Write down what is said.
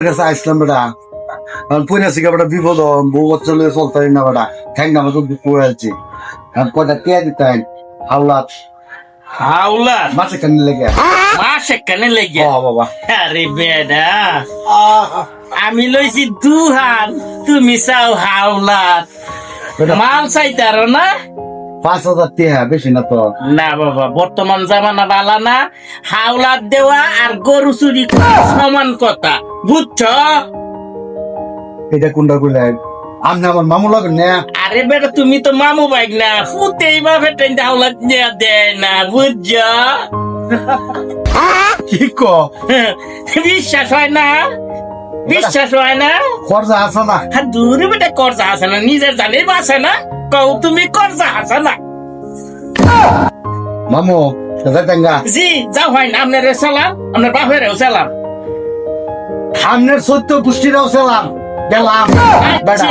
কাছে আসলাম বেটা পুনে থেকে বেটা বিপদ বউ চলে চলতে না বেটা ঠ্যাং না মতো পড়ে আছি কয়টা টিয়া দিতেন হাওলাত হাওলাত মাসে কানে লেগে মাসে কানে লেগে বাবা আরে বেডা আমি লইছি দুহান তুমি চাও হাওলাত মাল চাইতারো না 5,000 টিয়া বেশি না তো না বাবা বর্তমান জামানা বালা না হাওলাত দেওয়া আর গরু চুরি করা সমান কথা বুঝছ এটা কোনটা কইলেন আপনি আমার মামু লাগেন না আরে বেটা তুমি তো মামু বাইক না ফুতেই বা ফেটেন হাওলাত নিয়ে দেয় না বুঝছ কি ক বিশ্বাস হয় না বিশ্বাস হয় না খরচা আছে না হ্যাঁ দূরে বেটা কর্জা আছে না নিজের জানেই বাসে না কও তুমি কর্জা আছে না মামু দাদা টাঙ্গা জি যাও হয় না আপনার সালাম আপনার বাপেরও সালাম সামনের সত্য পুষ্টিরাও ছিলাম গেলাম বেটা